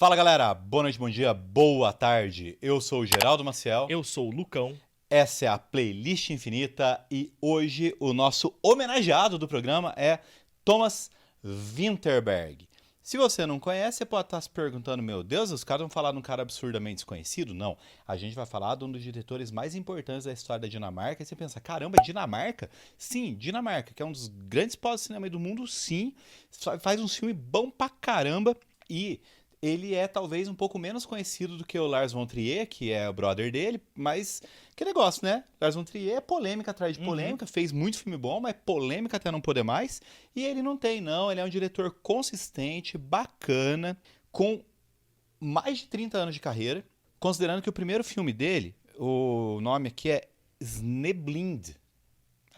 Fala galera, boa noite, bom dia, boa tarde. Eu sou o Geraldo Maciel. Eu sou o Lucão. Essa é a Playlist Infinita e hoje o nosso homenageado do programa é Thomas Vinterberg. Se você não conhece, você pode estar se perguntando, meu Deus, os caras vão falar de um cara absurdamente desconhecido? Não, a gente vai falar de um dos diretores mais importantes da história da Dinamarca e você pensa, caramba, Dinamarca? Sim, Dinamarca, que é um dos grandes pós de cinema do mundo, sim, faz um filme bom pra caramba e ele é talvez um pouco menos conhecido do que o Lars von Trier, que é o brother dele, mas que negócio, né? Lars von Trier é polêmica atrás de polêmica, fez muito filme bom, mas polêmica até não poder mais, e ele não tem não, ele é um diretor consistente, bacana, com mais de 30 anos de carreira, considerando que o primeiro filme dele, o nome aqui é Sneblind,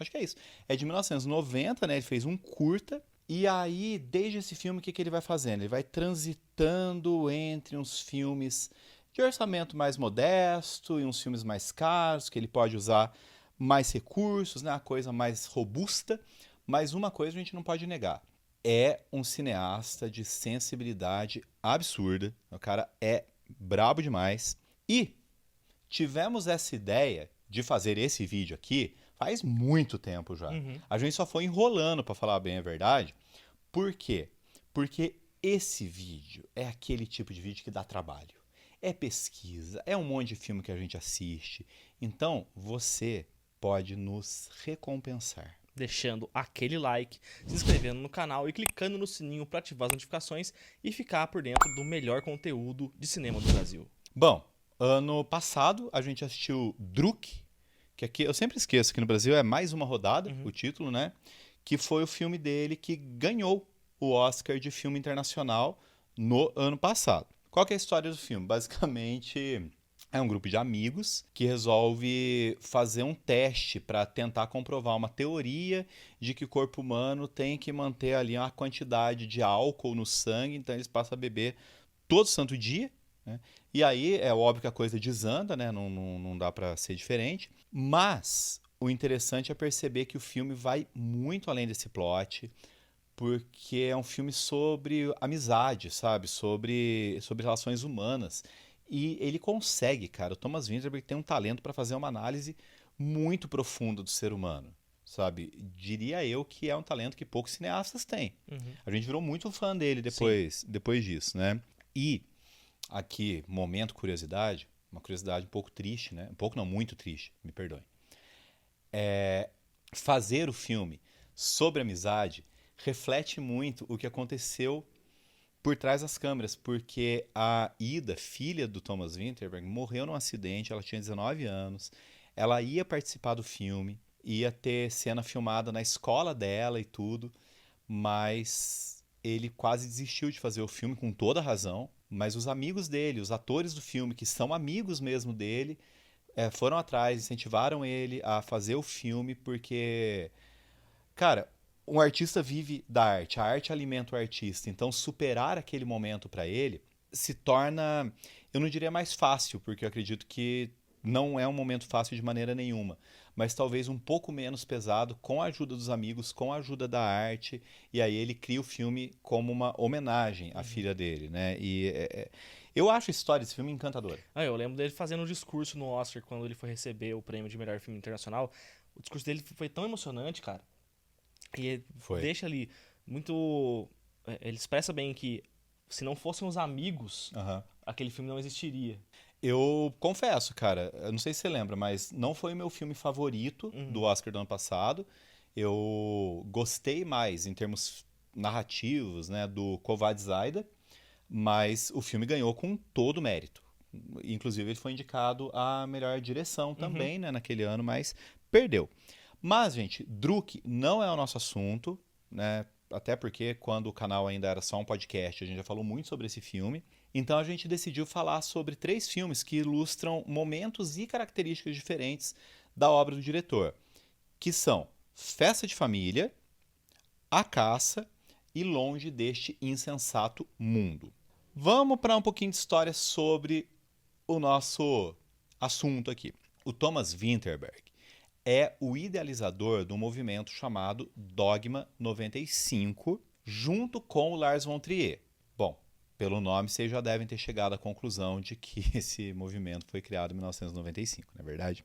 acho que é isso, é de 1990, né? Ele fez um curta. E aí, desde esse filme, o que ele vai fazendo? Ele vai transitando entre uns filmes de orçamento mais modesto e uns filmes mais caros, que ele pode usar mais recursos, né? A coisa mais robusta. Mas uma coisa a gente não pode negar. É um cineasta de sensibilidade absurda. O cara é brabo demais. E tivemos essa ideia de fazer esse vídeo aqui faz muito tempo já. A gente só foi enrolando, para falar bem a verdade. Por quê? Porque esse vídeo é aquele tipo de vídeo que dá trabalho. É pesquisa, é um monte de filme que a gente assiste. Então, você pode nos recompensar. Deixando aquele like, se inscrevendo no canal e clicando no sininho para ativar as notificações e ficar por dentro do melhor conteúdo de cinema do Brasil. Bom, ano passado a gente assistiu Druk, que aqui eu sempre esqueço que no Brasil é Mais Uma Rodada, o título, né? Que foi o filme dele que ganhou o Oscar de filme internacional no ano passado. Qual que é a história do filme? Basicamente, é um grupo de amigos que resolve fazer um teste para tentar comprovar uma teoria de que o corpo humano tem que manter ali uma quantidade de álcool no sangue, então eles passam a beber todo santo dia, né? E aí é óbvio que a coisa desanda, né? Não dá para ser diferente. Mas o interessante é perceber que o filme vai muito além desse plot, porque é um filme sobre amizade, sabe? Sobre relações humanas. E ele consegue, cara. O Thomas Vinterberg tem um talento para fazer uma análise muito profunda do ser humano, sabe? Diria eu que é um talento que poucos cineastas têm. A gente virou muito fã dele Sim. depois disso, né? E aqui, momento curiosidade, uma curiosidade um pouco triste, né? Um pouco não, muito triste, me perdoe. Fazer o filme sobre amizade reflete muito o que aconteceu por trás das câmeras, porque a Ida, filha do Thomas Vinterberg, morreu num acidente, ela tinha 19 anos, ela ia participar do filme, ia ter cena filmada na escola dela e tudo, mas ele quase desistiu de fazer o filme com toda a razão, mas os amigos dele, os atores do filme, que são amigos mesmo dele, foram atrás, incentivaram ele a fazer o filme, porque, cara, um artista vive da arte, a arte alimenta o artista, então superar aquele momento para ele se torna, eu não diria mais fácil, porque eu acredito que não é um momento fácil de maneira nenhuma, mas talvez um pouco menos pesado com a ajuda dos amigos, com a ajuda da arte, e aí ele cria o filme como uma homenagem à filha dele, né? Eu acho a história desse filme encantadora. Eu lembro dele fazendo um discurso no Oscar quando ele foi receber o prêmio de melhor filme internacional. O discurso dele foi tão emocionante, cara. E Foi. deixa ali muito. Ele expressa bem que se não fossem os amigos, Aham. aquele filme não existiria. Eu confesso, cara, eu não sei se você lembra, mas não foi o meu filme favorito do Oscar do ano passado. Eu gostei mais em termos narrativos, né, do Kovács Zaida, mas o filme ganhou com todo o mérito. Inclusive ele foi indicado a melhor direção também, né, naquele ano, mas perdeu. Mas, gente, Druk não é o nosso assunto, né? Até porque quando o canal ainda era só um podcast, a gente já falou muito sobre esse filme. Então a gente decidiu falar sobre 3 filmes que ilustram momentos e características diferentes da obra do diretor, que são Festa de Família, A Caça e Longe deste Insensato Mundo. Vamos para um pouquinho de história sobre o nosso assunto aqui. O Thomas Vinterberg é o idealizador do movimento chamado Dogma 95, junto com o Lars von Trier. Bom, Pelo nome, vocês já devem ter chegado à conclusão de que esse movimento foi criado em 1995, não é verdade?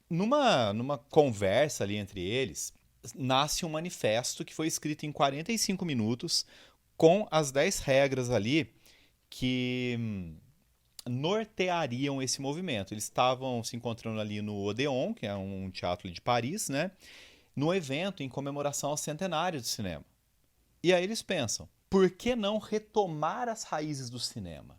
Numa conversa ali entre eles, nasce um manifesto que foi escrito em 45 minutos com as 10 regras ali que norteariam esse movimento. Eles estavam se encontrando ali no Odéon, que é um teatro de Paris, né? No evento em comemoração ao centenário do cinema. E aí eles pensam, por que não retomar as raízes do cinema?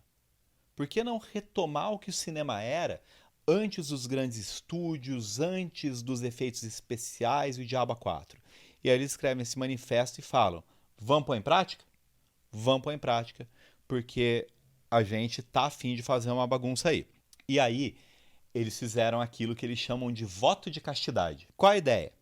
Por que não retomar o que o cinema era antes dos grandes estúdios, antes dos efeitos especiais e o Diabo a 4? E aí eles escrevem esse manifesto e falam, vamos pôr em prática? Vamos pôr em prática, porque a gente tá afim de fazer uma bagunça aí. E aí eles fizeram aquilo que eles chamam de voto de castidade. Qual a ideia?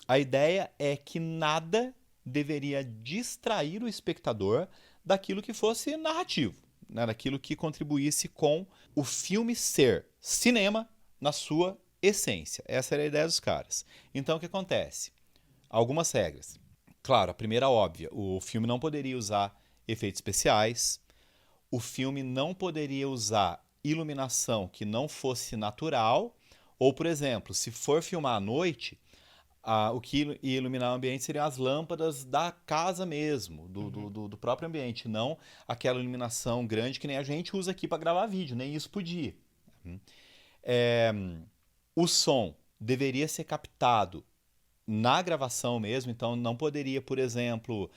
A ideia é que nada deveria distrair o espectador daquilo que fosse narrativo, né? Daquilo que contribuísse com o filme ser cinema na sua essência. Essa era a ideia dos caras. Então o que acontece? Algumas regras. Claro, a primeira óbvia, o filme não poderia usar efeitos especiais, o filme não poderia usar iluminação que não fosse natural, ou, por exemplo, se for filmar à noite, o que ia iluminar o ambiente seriam as lâmpadas da casa mesmo, do próprio ambiente, não aquela iluminação grande que nem a gente usa aqui para gravar vídeo, nem isso podia. O som deveria ser captado na gravação mesmo, então não poderia, por exemplo,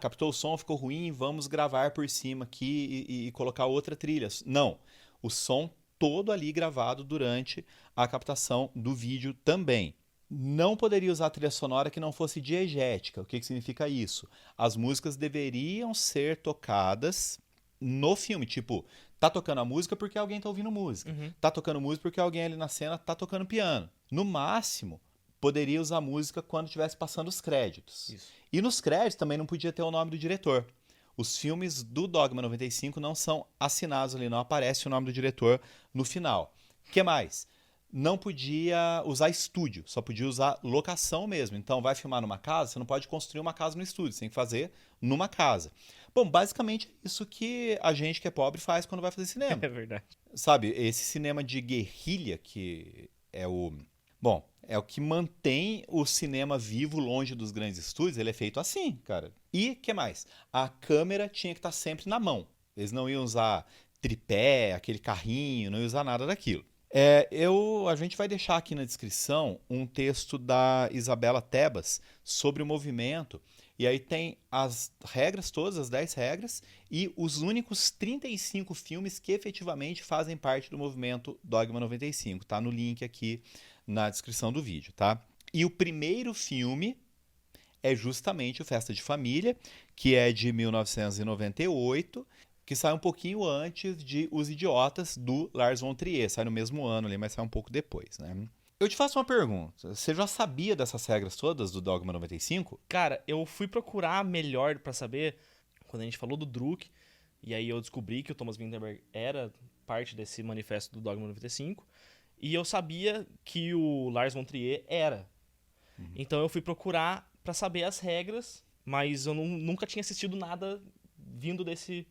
captou o som, ficou ruim, vamos gravar por cima aqui e colocar outra trilha. Não, o som todo ali gravado durante a captação do vídeo também. Não poderia usar trilha sonora que não fosse diegética. O que significa isso? As músicas deveriam ser tocadas no filme, tipo, tá tocando a música porque alguém tá ouvindo música, tá tocando música porque alguém ali na cena tá tocando piano. No máximo, poderia usar música quando estivesse passando os créditos. Isso. E nos créditos também não podia ter o nome do diretor. Os filmes do Dogma 95 não são assinados ali, não aparece o nome do diretor no final. O que mais? Não podia usar estúdio, só podia usar locação mesmo. Então, vai filmar numa casa, você não pode construir uma casa no estúdio, você tem que fazer numa casa. Bom, basicamente é isso que a gente que é pobre faz quando vai fazer cinema. É verdade. Sabe, esse cinema de guerrilha que é o... Bom, é o que mantém o cinema vivo longe dos grandes estúdios, ele é feito assim, cara. E o que mais? A câmera tinha que estar sempre na mão. Eles não iam usar tripé, aquele carrinho, não iam usar nada daquilo. A gente vai deixar aqui na descrição um texto da Isabela Tebas sobre o movimento. E aí tem as regras todas, as 10 regras, e os únicos 35 filmes que efetivamente fazem parte do movimento Dogma 95. Tá no link aqui na descrição do vídeo, tá? E o primeiro filme é justamente o Festa de Família, que é de 1998, que sai um pouquinho antes de Os Idiotas, do Lars von Trier. Sai no mesmo ano ali, mas sai um pouco depois, né? Eu te faço uma pergunta. Você já sabia dessas regras todas do Dogma 95? Cara, eu fui procurar melhor pra saber, quando a gente falou do Druk, e aí eu descobri que o Thomas Vinterberg era parte desse manifesto do Dogma 95, e eu sabia que o Lars von Trier era. Então eu fui procurar pra saber as regras, mas eu nunca tinha assistido nada vindo desse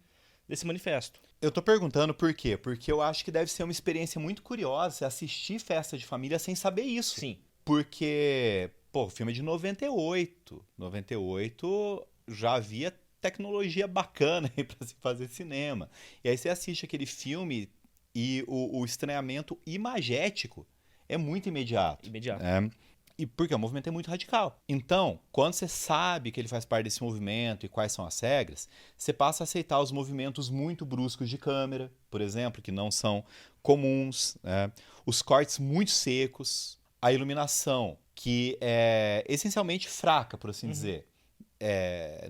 manifesto. Eu tô perguntando por quê? Porque eu acho que deve ser uma experiência muito curiosa você assistir Festa de Família sem saber isso. Sim. Porque, pô, o filme é de 98. 98 já havia tecnologia bacana aí pra se fazer cinema. E aí você assiste aquele filme e o estranhamento imagético é muito imediato. Imediato. E porque o movimento é muito radical. Então, quando você sabe que ele faz parte desse movimento e quais são as regras, você passa a aceitar os movimentos muito bruscos de câmera, por exemplo, que não são comuns, né? Os cortes muito secos, a iluminação, que é essencialmente fraca, por assim dizer.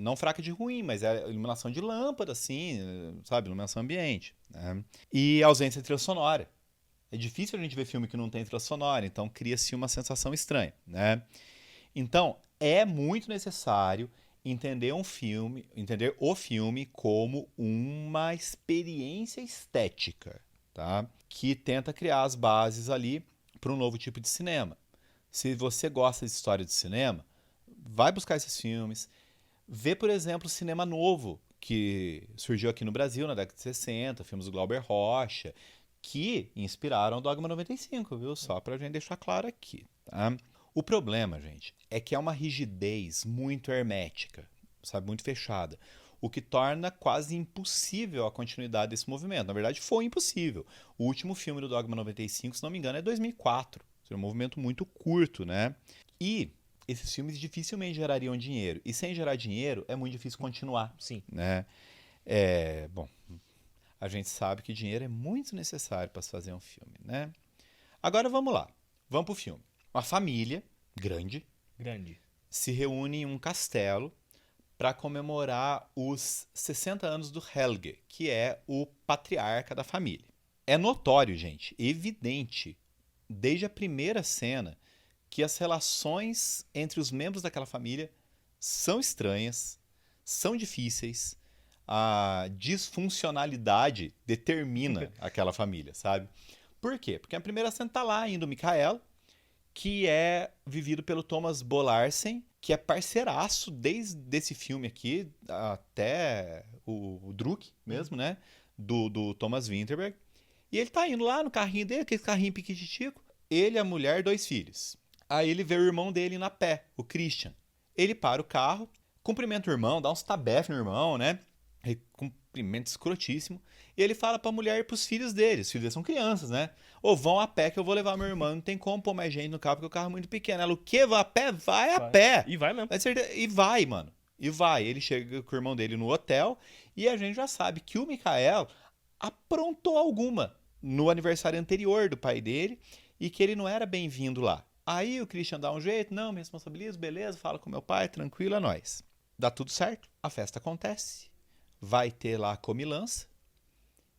Não fraca de ruim, mas é iluminação de lâmpada, assim, sabe? Iluminação ambiente. Né? E a ausência de trilha sonora. É difícil a gente ver filme que não tem trilha sonora, então cria-se uma sensação estranha, né? Então, é muito necessário entender o filme como uma experiência estética, tá? Que tenta criar as bases ali para um novo tipo de cinema. Se você gosta de história de cinema, vai buscar esses filmes. Vê, por exemplo, cinema novo que surgiu aqui no Brasil na década de 60, filmes do Glauber Rocha, que inspiraram o Dogma 95, viu? Só pra gente deixar claro aqui, tá? O problema, gente, é que é uma rigidez muito hermética, sabe? Muito fechada. O que torna quase impossível a continuidade desse movimento. Na verdade, foi impossível. O último filme do Dogma 95, se não me engano, é 2004. É um movimento muito curto, né? E esses filmes dificilmente gerariam dinheiro. E sem gerar dinheiro, é muito difícil continuar, Sim. né? Bom, a gente sabe que dinheiro é muito necessário para se fazer um filme, né? Agora vamos lá. Vamos pro filme. Uma família grande Grande. se reúne em um castelo para comemorar os 60 anos do Helge, que é o patriarca da família. É notório, gente, evidente, desde a primeira cena, que as relações entre os membros daquela família são estranhas, são difíceis, a disfuncionalidade determina aquela família, sabe? Por quê? Porque a primeira cena tá lá indo o Mikael, que é vivido pelo Thomas Bo Larsen, que é parceiraço desde esse filme aqui até o Druk mesmo, né? Do Thomas Vinterberg. E ele tá indo lá no carrinho dele, aquele carrinho piquititico. Ele, a mulher, 2 filhos. Aí ele vê o irmão dele indo a pé, o Christian. Ele para o carro, cumprimenta o irmão, dá uns tabef no irmão, né? Cumprimento escrotíssimo. E ele fala pra mulher e pros filhos dele. Os filhos deles são crianças, né? Ou vão a pé que eu vou levar meu irmão. Não tem como pôr mais gente no carro porque o carro é muito pequeno. Ela, o quê? Vai a pé? Vai a pé. E vai mesmo. E vai, mano. E vai. Ele chega com o irmão dele no hotel e a gente já sabe que o Mikael aprontou alguma no aniversário anterior do pai dele e que ele não era bem-vindo lá. Aí o Christian dá um jeito, não, me responsabilizo, beleza, fala com meu pai, tranquilo, é nóis. Dá tudo certo, a festa acontece, vai ter lá a comilança,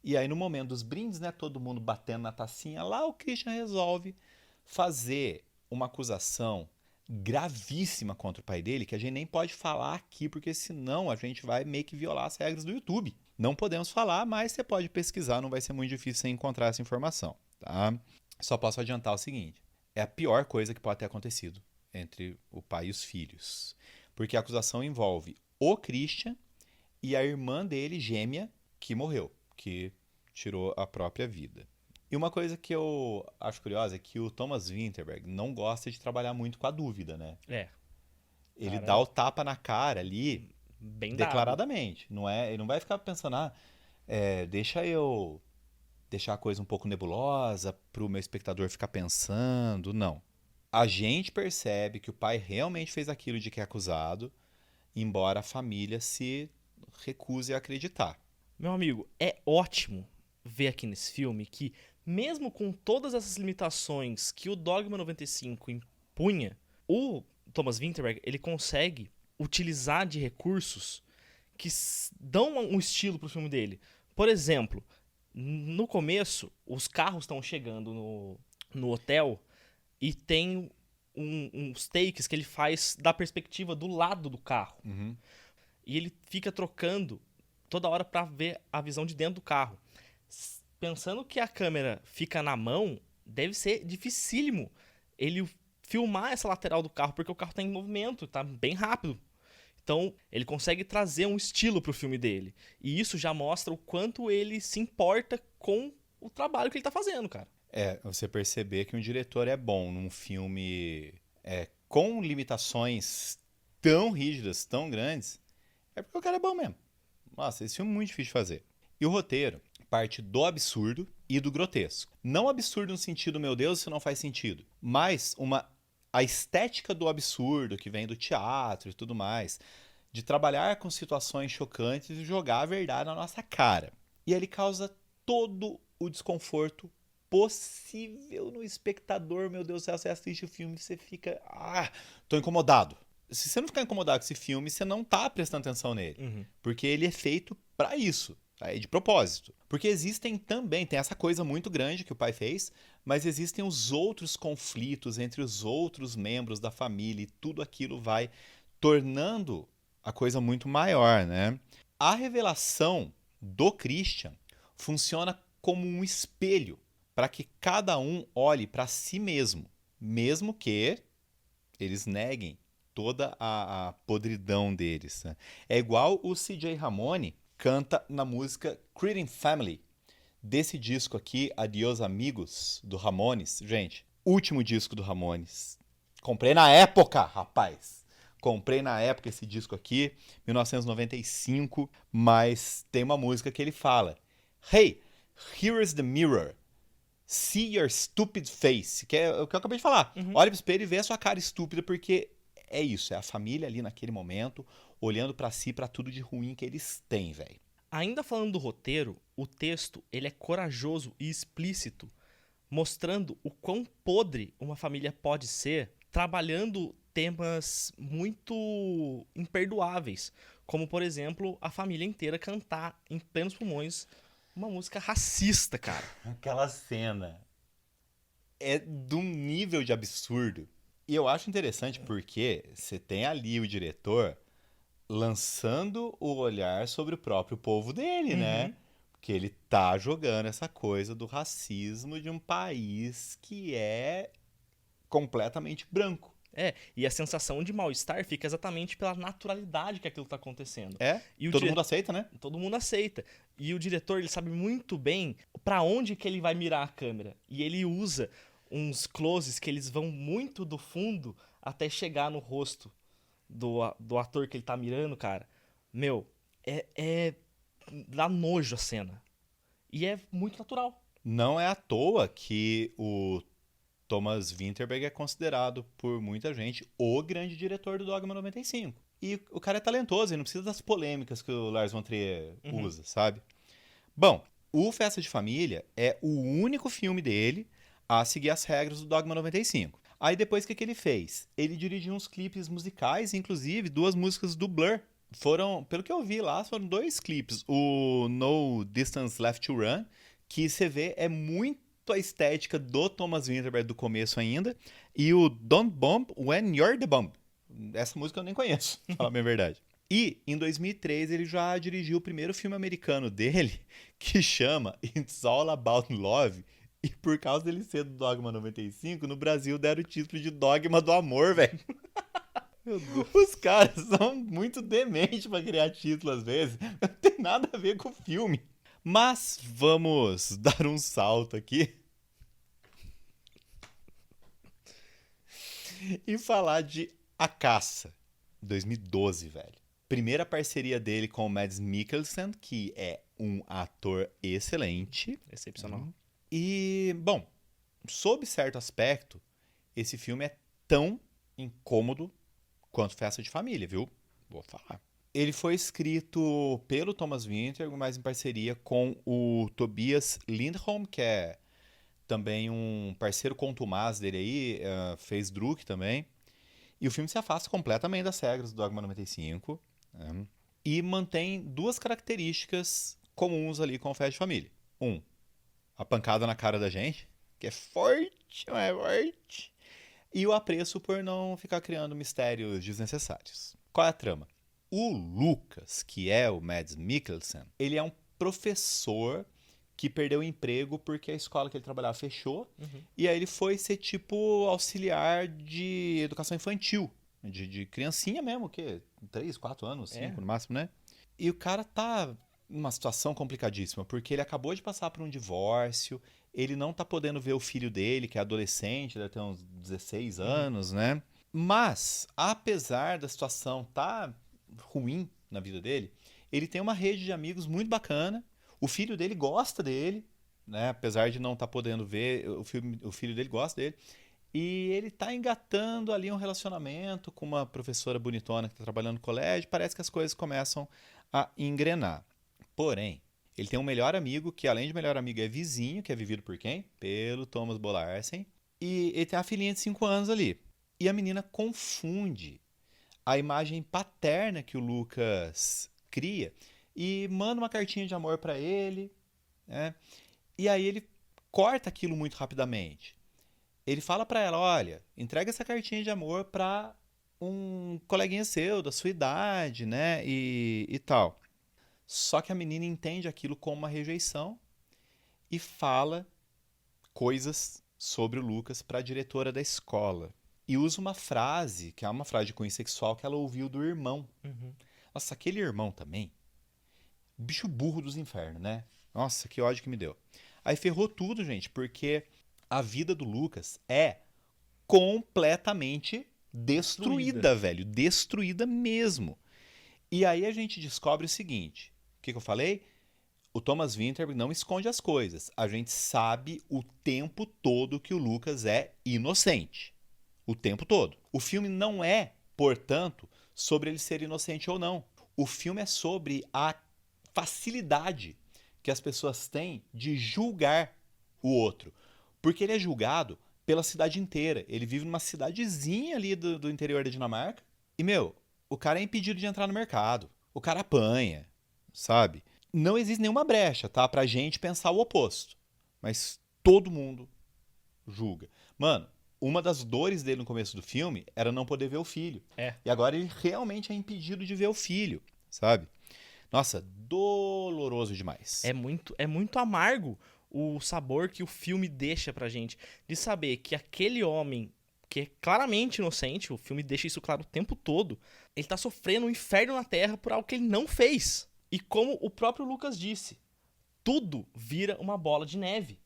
e aí no momento dos brindes, né, todo mundo batendo na tacinha, lá o Christian resolve fazer uma acusação gravíssima contra o pai dele, que a gente nem pode falar aqui, porque senão a gente vai meio que violar as regras do YouTube. Não podemos falar, mas você pode pesquisar, não vai ser muito difícil você encontrar essa informação, tá? Só posso adiantar o seguinte, é a pior coisa que pode ter acontecido entre o pai e os filhos, porque a acusação envolve o Christian e a irmã dele, gêmea, que morreu, que tirou a própria vida. E uma coisa que eu acho curiosa é que o Thomas Vinterberg não gosta de trabalhar muito com a dúvida, né? É. Ele Cara, dá o tapa na cara ali bem dado. declaradamente. Ele não vai ficar pensando, deixa eu deixar a coisa um pouco nebulosa para o meu espectador ficar pensando. Não. A gente percebe que o pai realmente fez aquilo de que é acusado, embora a família se recuse a acreditar. Meu amigo, é ótimo ver aqui nesse filme que, mesmo com todas essas limitações que o Dogma 95 impunha, o Thomas Vinterberg ele consegue utilizar de recursos que dão um estilo pro filme dele. Por exemplo, no começo, os carros estão chegando no hotel e tem uns takes que ele faz da perspectiva do lado do carro. Uhum. E ele fica trocando toda hora pra ver a visão de dentro do carro. Pensando que a câmera fica na mão, deve ser dificílimo ele filmar essa lateral do carro, porque o carro tá em movimento, tá bem rápido. Então, ele consegue trazer um estilo pro filme dele. E isso já mostra o quanto ele se importa com o trabalho que ele tá fazendo, cara. Você perceber que um diretor é bom num filme com limitações tão rígidas, tão grandes, é porque o cara é bom mesmo. Nossa, esse filme é muito difícil de fazer. E o roteiro parte do absurdo e do grotesco. Não absurdo no sentido, meu Deus, isso não faz sentido. Mas a estética do absurdo, que vem do teatro e tudo mais, de trabalhar com situações chocantes e jogar a verdade na nossa cara. E ele causa todo o desconforto possível no espectador. Meu Deus do céu, você assiste o filme e você fica... tô incomodado. Se você não ficar incomodado com esse filme, você não tá prestando atenção nele. Uhum. Porque ele é feito pra isso. Tá? De propósito. Porque existem também, tem essa coisa muito grande que o pai fez, mas existem os outros conflitos entre os outros membros da família e tudo aquilo vai tornando a coisa muito maior, né? A revelação do Christian funciona como um espelho para que cada um olhe para si mesmo, mesmo que eles neguem toda a podridão deles, né? É igual o CJ Ramone canta na música Creeding Family, desse disco aqui, Adiós Amigos, do Ramones. Gente, último disco do Ramones. Comprei na época, rapaz. Comprei na época esse disco aqui, 1995, mas tem uma música que ele fala: Hey, here is the mirror. See your stupid face. Que é o que eu acabei de falar. Olha pro espelho e vê a sua cara estúpida, porque é isso, é a família ali naquele momento, olhando pra si, pra tudo de ruim que eles têm, velho. Ainda falando do roteiro, o texto ele é corajoso e explícito, mostrando o quão podre uma família pode ser, trabalhando temas muito imperdoáveis, como por exemplo a família inteira cantar em plenos pulmões uma música racista, cara. Aquela cena é de um nível de absurdo. E eu acho interessante porque você tem ali o diretor lançando o olhar sobre o próprio povo dele, né? Porque ele tá jogando essa coisa do racismo de um país que é completamente branco. E a sensação de mal-estar fica exatamente pela naturalidade que aquilo tá acontecendo. É? E o Todo dire- mundo aceita, né? Todo mundo aceita. E o diretor, ele sabe muito bem pra onde que ele vai mirar a câmera. E ele usa uns closes que eles vão muito do fundo até chegar no rosto do ator que ele tá mirando, cara. Meu, dá nojo a cena. E é muito natural. Não é à toa que o Thomas Vinterberg é considerado por muita gente o grande diretor do Dogma 95. E o cara é talentoso, ele não precisa das polêmicas que o Lars von Trier usa, sabe? Bom, o Festa de Família é o único filme dele a seguir as regras do Dogma 95. Aí depois o que ele fez? Ele dirigiu uns clipes musicais, inclusive 2 músicas do Blur. Foram, pelo que eu vi lá, foram 2 clipes. O No Distance Left to Run, que você vê é muito a estética do Thomas Vinterberg do começo ainda, e o Don't Bump When You're the Bump. Essa música eu nem conheço, pra falar a minha verdade. E, em 2003, ele já dirigiu o primeiro filme americano dele, que chama It's All About Love, e por causa dele ser do Dogma 95, no Brasil deram o título de Dogma do Amor, velho. Os caras são muito dementes pra criar título às vezes. Não tem nada a ver com o filme. Mas vamos dar um salto aqui e falar de A Caça, 2012, velho. Primeira parceria dele com o Mads Mikkelsen, que é um ator excelente. Excepcional. E, bom, sob certo aspecto, esse filme é tão incômodo quanto Festa de Família, viu? Vou falar. Ele foi escrito pelo Thomas Vinterberg, mas em parceria com o Tobias Lindholm, que é também um parceiro contumaz dele aí, fez Druk também. E o filme se afasta completamente das regras do Dogma 95, né? E mantém 2 características comuns ali com o Festa de Família. A pancada na cara da gente, que é forte, não é forte. E o apreço por não ficar criando mistérios desnecessários. Qual é a trama? O Lucas, que é o Mads Mikkelsen, ele é um professor que perdeu o emprego porque a escola que ele trabalhava fechou. E aí ele foi ser tipo auxiliar de educação infantil, de criancinha mesmo, o quê? 3, 4 anos, 5 no máximo, né? E o cara tá numa situação complicadíssima, porque ele acabou de passar por um divórcio, ele não tá podendo ver o filho dele, que é adolescente, deve ter uns 16 anos, né? Mas, apesar da situação tá ruim na vida dele, ele tem uma rede de amigos muito bacana, o filho dele gosta dele, né? Apesar de não estar podendo ver, o filho dele gosta dele, e ele tá engatando ali um relacionamento com uma professora bonitona que tá trabalhando no colégio, parece que as coisas começam a engrenar. Porém, ele tem um melhor amigo, que além de melhor amigo é vizinho, que é vivido por quem? Pelo Thomas Bolarsen. E ele tem uma filhinha de 5 anos ali. E a menina confunde a imagem paterna que o Lucas cria e manda uma cartinha de amor pra ele, né? E aí ele corta aquilo muito rapidamente. Ele fala pra ela, olha, entrega essa cartinha de amor pra um coleguinha seu, da sua idade, né? E tal. Só que a menina entende aquilo como uma rejeição e fala coisas sobre o Lucas para a diretora da escola. e usa uma frase, que é uma frase de cunho sexual que ela ouviu do irmão. Uhum. Nossa, aquele irmão também, bicho burro dos infernos, né? Nossa, que ódio que me deu. Aí ferrou tudo, gente, porque a vida do Lucas é completamente destruída, velho. Destruída mesmo. E aí a gente descobre o seguinte: o que eu falei? O Thomas Vinterberg não esconde as coisas. A gente sabe o tempo todo que o Lucas é inocente. O tempo todo. O filme não é, portanto, sobre ele ser inocente ou não. O filme é sobre a facilidade que as pessoas têm de julgar o outro. Porque ele é julgado pela cidade inteira. Ele vive numa cidadezinha ali do interior da Dinamarca. E, meu, o cara é impedido de entrar no mercado. O cara apanha, sabe? Não existe nenhuma brecha, tá? Pra gente pensar o oposto. Mas todo mundo julga. Mano, uma das dores dele no começo do filme era não poder ver o filho. É. E agora ele realmente é impedido de ver o filho, sabe? Nossa, doloroso demais. É muito amargo o sabor que o filme deixa pra gente. De saber que aquele homem, que é claramente inocente, o filme deixa isso claro o tempo todo, ele tá sofrendo um inferno na Terra por algo que ele não fez. E como o próprio Lucas disse, tudo vira uma bola de neve.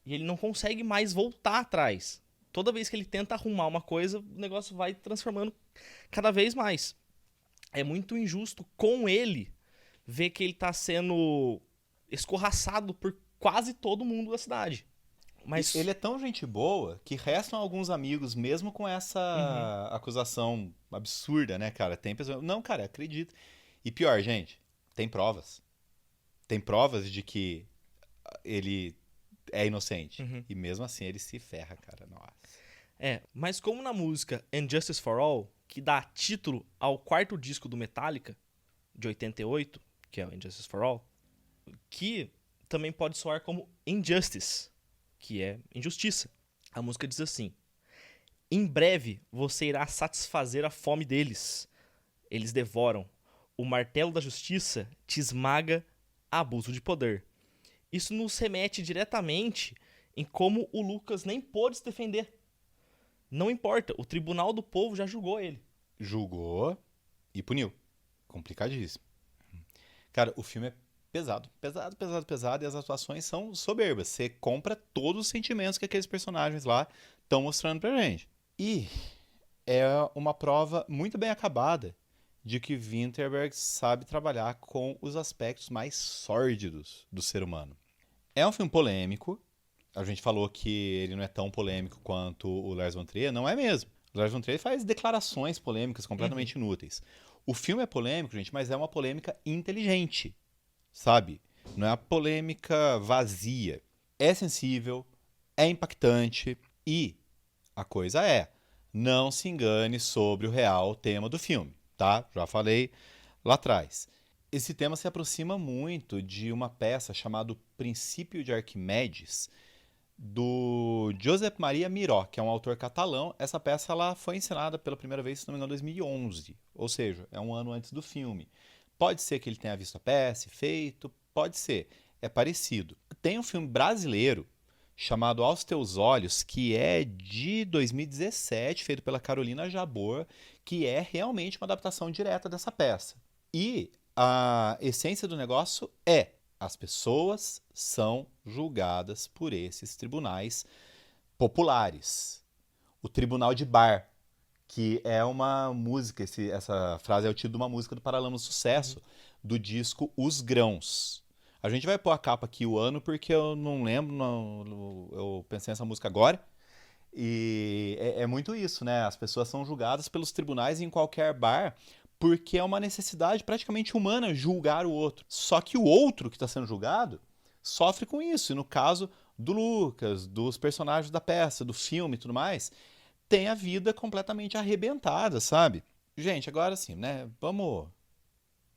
E ele não consegue mais voltar atrás. Toda vez que ele tenta arrumar uma coisa, o negócio vai transformando cada vez mais. É muito injusto com ele ver que ele tá sendo escorraçado por quase todo mundo da cidade. Mas Ele é tão gente boa que restam alguns amigos, mesmo com essa acusação absurda, né, cara? Tem pessoas. Não, cara, acredito. E pior, gente, tem provas. Tem provas de que ele é inocente. E mesmo assim ele se ferra, cara. Nossa. mas como na música Injustice for All, que dá título ao quarto disco do Metallica, de 88, que é o Injustice for All, que também pode soar como Injustice, que é injustiça. A música diz assim: em breve você irá satisfazer a fome deles. Eles devoram. O martelo da justiça te esmaga a abuso de poder. Isso nos remete diretamente em como o Lucas nem pôde se defender. Não importa, o tribunal do povo já julgou ele. Julgou e puniu. Complicadíssimo. Cara, o filme é pesado. Pesado, pesado, pesado. E as atuações são soberbas. Você compra todos os sentimentos que aqueles personagens lá estão mostrando pra gente. E é uma prova muito bem acabada de que Vinterberg sabe trabalhar com os aspectos mais sórdidos do ser humano. É um filme polêmico. A gente falou que ele não é tão polêmico quanto o Lars von Trier. Não é mesmo. O Lars von Trier faz declarações polêmicas completamente inúteis. O filme é polêmico, gente, mas é uma polêmica inteligente, sabe? Não é uma polêmica vazia. É sensível, é impactante e a coisa é, não se engane sobre o real tema do filme, tá? Já falei lá atrás. Esse tema se aproxima muito de uma peça chamada Princípio de Arquimedes, do Josep Maria Miró, que é um autor catalão. Essa peça ela foi encenada pela primeira vez, se não me engano, em 2011, ou seja, é um ano antes do filme. Pode ser que ele tenha visto a peça e feito, pode ser, é parecido. Tem um filme brasileiro chamado Aos Teus Olhos, que é de 2017, feito pela Carolina Jabor, que é realmente uma adaptação direta dessa peça. E a essência do negócio é: as pessoas são julgadas por esses tribunais populares. O Tribunal de Bar, que é uma música, essa frase é o título de uma música do Paralamas do Sucesso, do disco Os Grãos. A gente vai pôr a capa aqui o ano porque eu não lembro, eu pensei nessa música agora. E é muito isso, né? As pessoas são julgadas pelos tribunais em qualquer bar porque é uma necessidade praticamente humana julgar o outro. Só que o outro que está sendo julgado sofre com isso. E no caso do Lucas, dos personagens da peça, do filme e tudo mais, tem a vida completamente arrebentada, sabe? Gente, agora sim, né? Vamos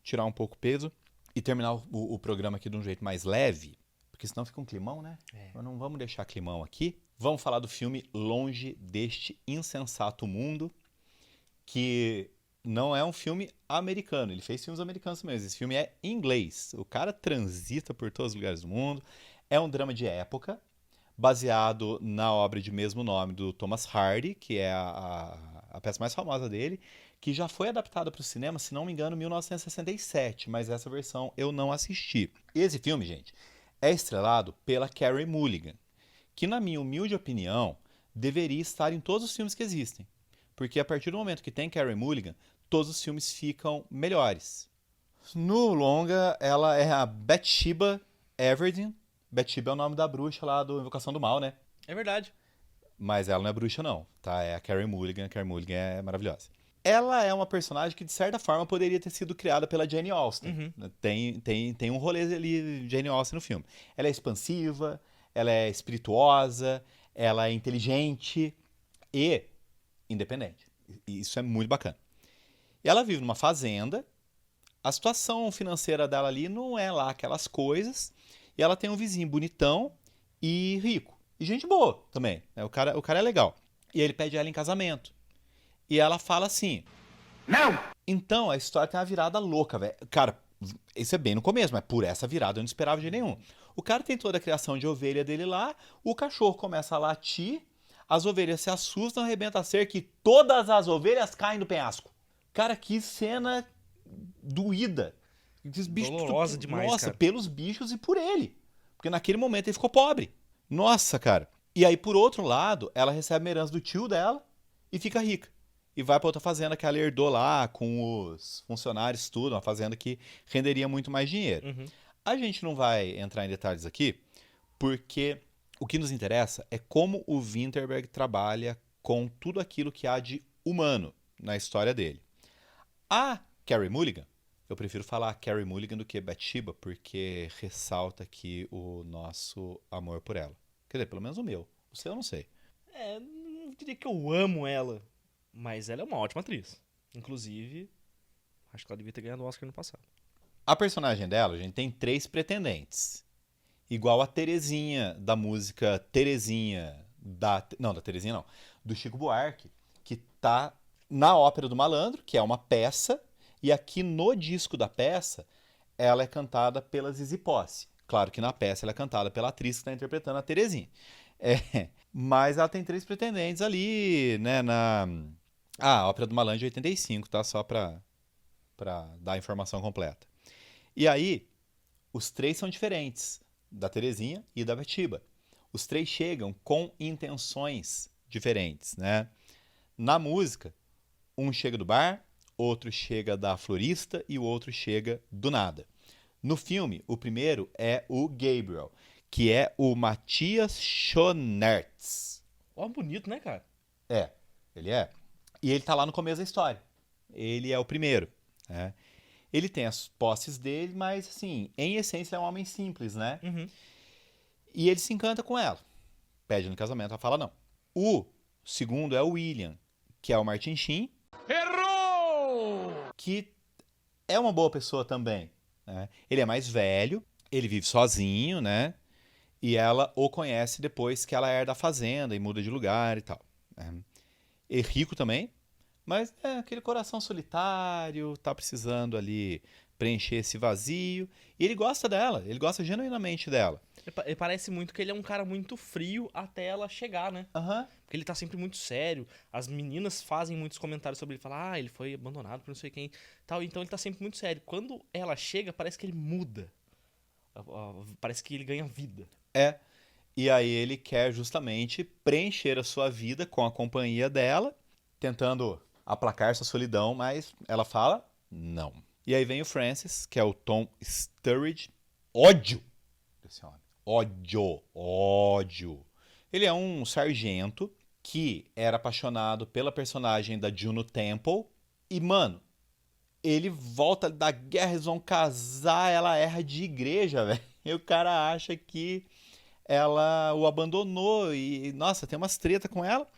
tirar um pouco o peso e terminar o programa aqui de um jeito mais leve, porque senão fica um climão, né? Mas não vamos deixar climão aqui. Vamos falar do filme Longe deste Insensato Mundo, que não é um filme americano. Ele fez filmes americanos mesmo. Esse filme é em inglês. O cara transita por todos os lugares do mundo. É um drama de época, baseado na obra de mesmo nome do Thomas Hardy, que é a peça mais famosa dele, que já foi adaptada para o cinema, se não me engano, em 1967, mas essa versão eu não assisti. Esse filme, gente, é estrelado pela Carey Mulligan, que, na minha humilde opinião, deveria estar em todos os filmes que existem. Porque a partir do momento que tem Carey Mulligan, todos os filmes ficam melhores. No longa, ela é a Bathsheba Everdeen. Bathsheba é o nome da bruxa lá do Invocação do Mal, né? É verdade. Mas ela não é bruxa, não, tá? É a Carey Mulligan. A Carey Mulligan é maravilhosa. Ela é uma personagem que, de certa forma, poderia ter sido criada pela Jane Austen. Uhum. Tem um rolê ali de Jane Austen no filme. Ela é expansiva, ela é espirituosa, ela é inteligente e independente. E isso é muito bacana. E ela vive numa fazenda. A situação financeira dela ali não é lá aquelas coisas. E ela tem um vizinho bonitão e rico. E gente boa também, né? O cara é legal. E ele pede ela em casamento. E ela fala assim: não! Então a história tem uma virada louca, velho. Cara, isso é bem no começo, mas por essa virada eu não esperava de nenhum. O cara tem toda a criação de ovelha dele lá, o cachorro começa a latir, as ovelhas se assustam, arrebenta a cerca e todas as ovelhas caem do penhasco. Cara, que cena doída. Dolorosa demais, nossa, cara. pelos bichos e por ele. Porque naquele momento ele ficou pobre. Nossa, cara. E aí, por outro lado, ela recebe uma herança do tio dela e fica rica. E vai para outra fazenda que ela herdou lá com os funcionários, tudo. Uma fazenda que renderia muito mais dinheiro. Uhum. A gente não vai entrar em detalhes aqui, porque o que nos interessa é como o Winterberg trabalha com tudo aquilo que há de humano na história dele. A Carey Mulligan, eu prefiro falar Carey Mulligan do que Bathsheba, porque ressalta aqui o nosso amor por ela. Quer dizer, pelo menos o meu. O seu eu não sei. Não diria que eu amo ela, mas ela é uma ótima atriz. Inclusive, acho que ela devia ter ganhado o Oscar no passado. A personagem dela, gente, tem 3 pretendentes. Igual a Terezinha, da música Terezinha, não, da Terezinha não, do Chico Buarque, que tá na Ópera do Malandro, que é uma peça, e aqui no disco da peça, ela é cantada pela Zizi Posse. Claro que na peça ela é cantada pela atriz que está interpretando a Terezinha. Mas ela tem 3 pretendentes ali, né, a Ópera do Malandro de 85, tá? Só pra dar a informação completa. E aí, os 3 são diferentes, da Terezinha e da Bathsheba. Os 3 chegam com intenções diferentes, né? Na música, um chega do bar, outro chega da florista e o outro chega do nada. No filme, o primeiro é o Gabriel, que é o Matthias Schoenaerts. Ó, bonito, né, cara? Ele é. E ele tá lá no começo da história. Ele é o primeiro, né? Ele tem as posses dele, mas, assim, em essência, é um homem simples, né? Uhum. E ele se encanta com ela. Pede no casamento, ela fala não. O segundo é o William, que é o Martin Sheen. Errou! Que é uma boa pessoa também, né? Ele é mais velho, ele vive sozinho, né? E ela o conhece depois que ela herda a fazenda e muda de lugar e tal, né? E rico também, mas é aquele coração solitário, tá precisando ali preencher esse vazio. E ele gosta dela, ele gosta genuinamente dela. Ele parece muito que ele é um cara muito frio até ela chegar, né? Aham. Porque ele tá sempre muito sério. As meninas fazem muitos comentários sobre ele. Falam, ele foi abandonado por não sei quem. Tal. Então ele tá sempre muito sério. Quando ela chega, parece que ele muda. Parece que ele ganha vida. É. E aí ele quer justamente preencher a sua vida com a companhia dela, tentando aplacar sua solidão, mas ela fala não. E aí vem o Francis, que é o Tom Sturridge. Ódio desse homem. Ódio. Ele é um sargento que era apaixonado pela personagem da Juno Temple. E, mano, ele volta da guerra, eles vão casar, ela erra de igreja, velho. E o cara acha que ela o abandonou e, nossa, tem umas treta com ela.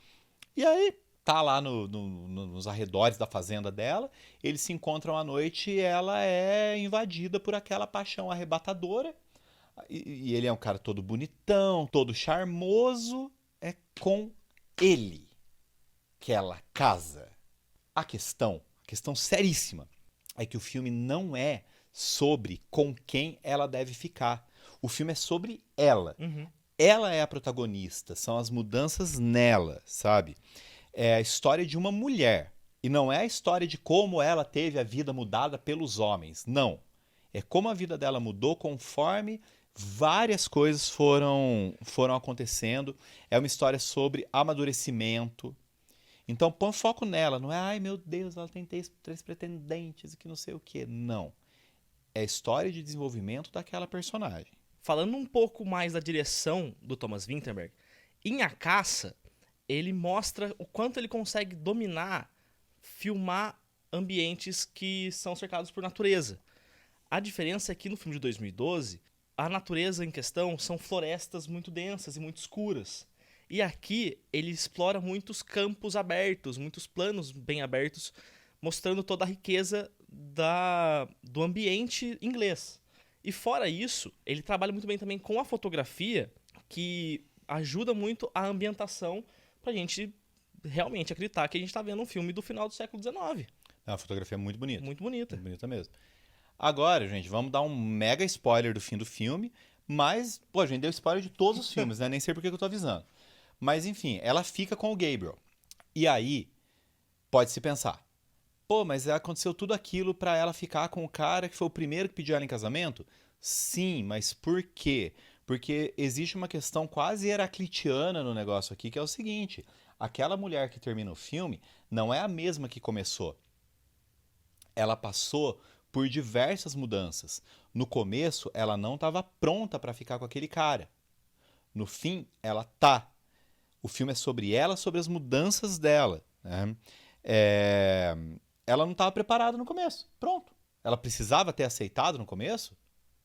E aí, tá lá nos arredores da fazenda dela, eles se encontram à noite e ela é invadida por aquela paixão arrebatadora. E ele é um cara todo bonitão, todo charmoso. É com ele que ela casa. A questão seríssima, é que o filme não é sobre com quem ela deve ficar. O filme é sobre ela. Uhum. ela é a protagonista, são as mudanças nela, sabe? É a história de uma mulher. E não é a história de como ela teve a vida mudada pelos homens. Não. É como a vida dela mudou conforme várias coisas foram acontecendo. É uma história sobre amadurecimento. Então põe foco nela. Não é, ai meu Deus, ela tem três pretendentes e que não sei o quê. Não. É a história de desenvolvimento daquela personagem. Falando um pouco mais da direção do Thomas Vinterberg, em A Caça, ele mostra o quanto ele consegue dominar, filmar ambientes que são cercados por natureza. A diferença é que no filme de 2012, a natureza em questão são florestas muito densas e muito escuras. E aqui ele explora muitos campos abertos, muitos planos bem abertos, mostrando toda a riqueza do ambiente inglês. E fora isso, ele trabalha muito bem também com a fotografia, que ajuda muito a ambientação pra gente realmente acreditar que a gente tá vendo um filme do final do século XIX. A fotografia é muito bonita. Muito bonita. Muito bonita mesmo. Agora, gente, vamos dar um mega spoiler do fim do filme, mas, pô, a gente deu spoiler de todos os filmes, né? Nem sei por que eu tô avisando. Mas, enfim, ela fica com o Gabriel. E aí, pode-se pensar, pô, mas aconteceu tudo aquilo pra ela ficar com o cara que foi o primeiro que pediu ela em casamento? Sim, mas por quê? Porque existe uma questão quase heraclitiana no negócio aqui, que é o seguinte: aquela mulher que termina o filme não é a mesma que começou. Ela passou por diversas mudanças. No começo, ela não estava pronta para ficar com aquele cara. No fim, ela tá. O filme é sobre ela, sobre as mudanças dela, né? Ela não estava preparada no começo. Pronto. Ela precisava ter aceitado no começo?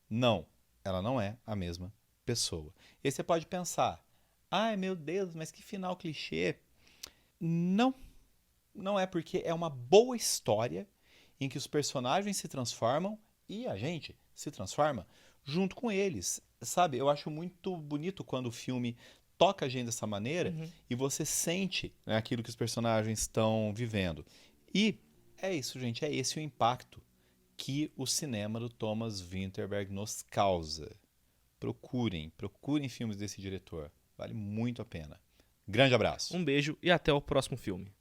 Não. Ela não é a mesma pessoa. E aí você pode pensar, ai meu Deus, mas que final clichê. Não. Não é, porque é uma boa história em que os personagens se transformam e a gente se transforma junto com eles. Sabe, eu acho muito bonito quando o filme toca a gente dessa maneira e você sente, né, aquilo que os personagens estão vivendo. E é isso, gente, é esse o impacto que o cinema do Thomas Vinterberg nos causa. Procurem filmes desse diretor. Vale muito a pena. Grande abraço. Um beijo e até o próximo filme.